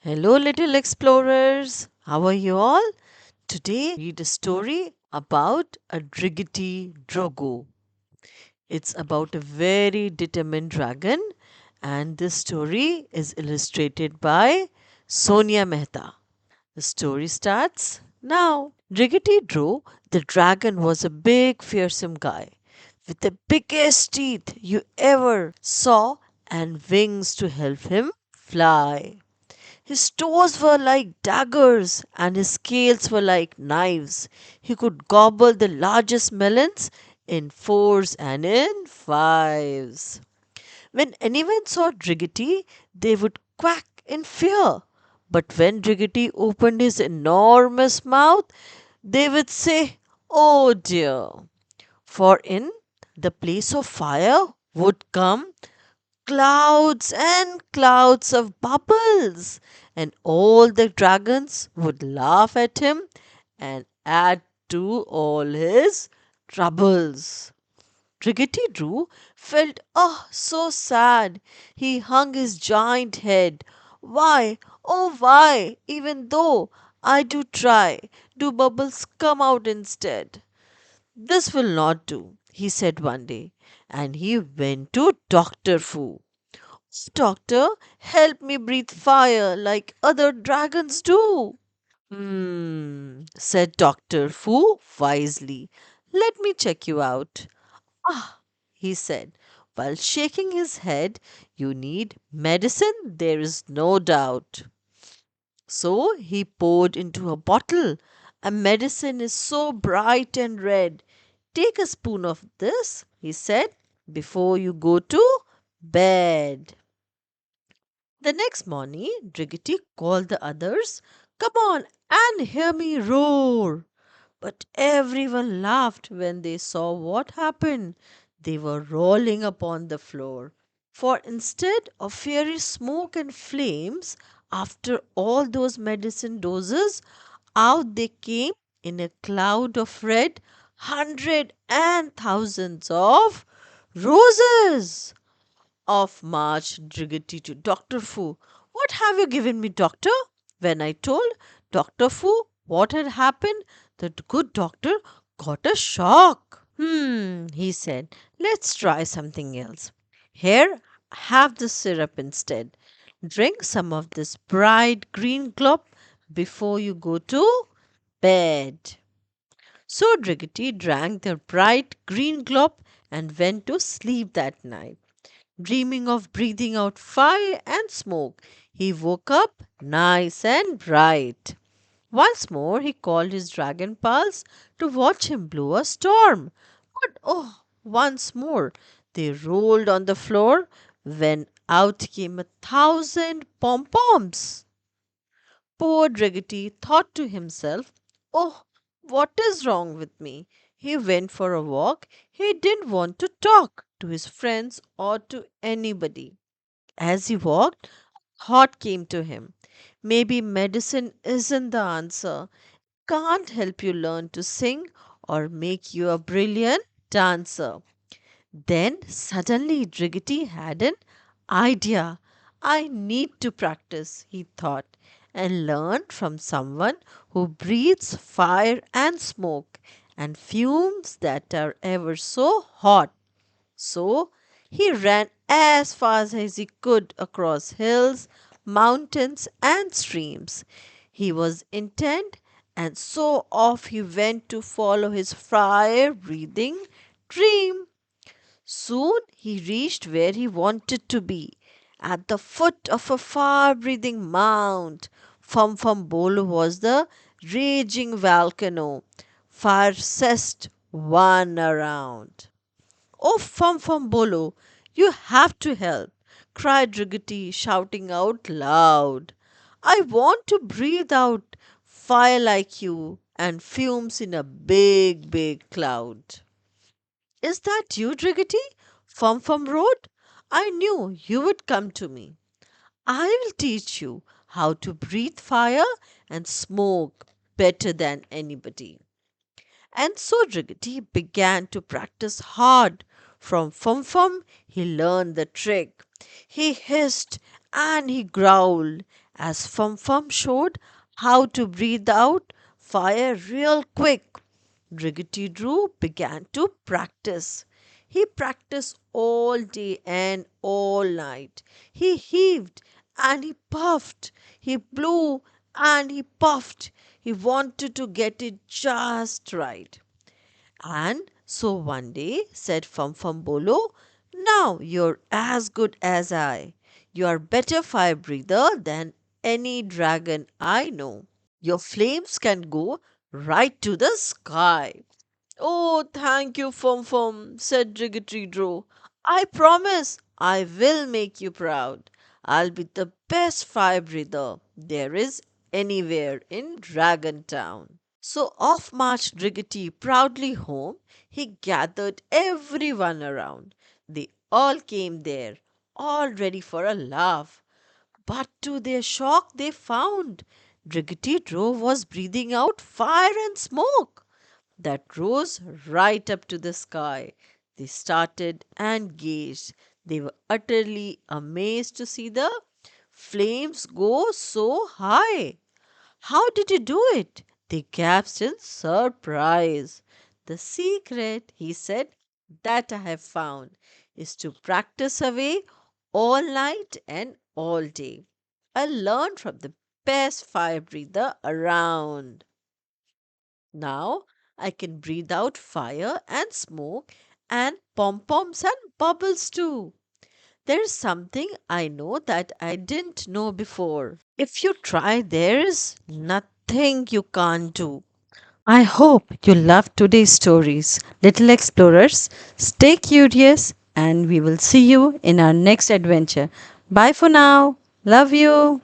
Hello, little explorers. How are you all? Today, read a story about a Driggety Drago. It's about a very determined dragon, and this story is illustrated by Sonia Mehta. The story starts now. Driggety Drago, the dragon, was a big, fearsome guy with the biggest teeth you ever saw and wings to help him fly. His toes were like daggers and his scales were like knives. He could gobble the largest melons in fours and in fives. When anyone saw Driggety, they would quack in fear. But when Driggety opened his enormous mouth, they would say, "Oh dear!" For in the place of fire would come clouds and clouds of bubbles, and all the dragons would laugh at him and add to all his troubles. Driggety Drew felt so sad. He hung his giant head. Why, oh why, even though I do try, do bubbles come out instead? This will not do, he said one day, and he went to Dr. Fu. Doctor, help me breathe fire like other dragons do. Said Dr. Fu wisely. Let me check you out. Ah, he said, while shaking his head, you need medicine, there is no doubt. So he poured into a bottle. A medicine is so bright and red. Take a spoon of this, he said, before you go to bed. The next morning, Driggety called the others. Come on and hear me roar. But everyone laughed when they saw what happened. They were rolling upon the floor. For instead of fiery smoke and flames, after all those medicine doses, out they came in a cloud of red, hundred and thousands of roses. Off marched Driggety to Dr. Fu. What have you given me, doctor? When I told Dr. Fu what had happened, the good doctor got a shock. He said, let's try something else. Here, have the syrup instead. Drink some of this bright green glop before you go to bed. So Driggety drank the bright green glop and went to sleep that night dreaming of breathing out fire and smoke. He woke up nice and bright. Once more he called his dragon pals to watch him blow a storm. But once more they rolled on the floor when out came 1,000 pom poms. Poor Driggety thought to himself, Oh, what is wrong with me? He went for a walk. He didn't want to talk to his friends or to anybody. As he walked, a thought came to him. Maybe medicine isn't the answer. Can't help you learn to sing or make you a brilliant dancer. Then suddenly Driggety had an idea. I need to practice, he thought, and learn from someone who breathes fire and smoke and fumes that are ever so hot. So he ran as fast as he could across hills, mountains, and streams. He was intent, and so off he went to follow his fire breathing dream. Soon he reached where he wanted to be, at the foot of a fire breathing mount. Fum Fum Bolo was the raging volcano, fiercest one around. Oh, Fum Fum Bolo, you have to help, cried Driggety, shouting out loud. I want to breathe out fire like you and fumes in a big, big cloud. Is that you, Driggety? Fum Fum roared. I knew you would come to me. I will teach you how to breathe fire and smoke better than anybody. And so Driggety began to practice hard. From Fum Fum, he learned the trick. He hissed and he growled, as Fum Fum showed how to breathe out fire real quick. Driggety Drew began to practice. He practiced all day and all night. He heaved and he puffed. He blew and he puffed. He wanted to get it just right. And so one day, said Fum Fum Bolo, now you're as good as I. You are better fire breather than any dragon I know. Your flames can go right to the sky. Oh, thank you, Fum Fum, said Driggety Draw. I promise I will make you proud. I'll be the best fire breather there is anywhere in Dragon Town. So off marched Driggety proudly home. He gathered everyone around. They all came there, all ready for a laugh. But to their shock, they found Driggety Drove was breathing out fire and smoke that rose right up to the sky. They started and gazed. They were utterly amazed to see the flames go so high. How did you do it? They gasped in surprise. The secret, he said, that I have found is to practice away all night and all day. I learned from the best fire breather around. Now I can breathe out fire and smoke and pom poms and bubbles too. There is something I know that I didn't know before. If you try, there is nothing you can't do. I hope you loved today's stories, little explorers. Stay curious, and we will see you in our next adventure. Bye for now. Love you.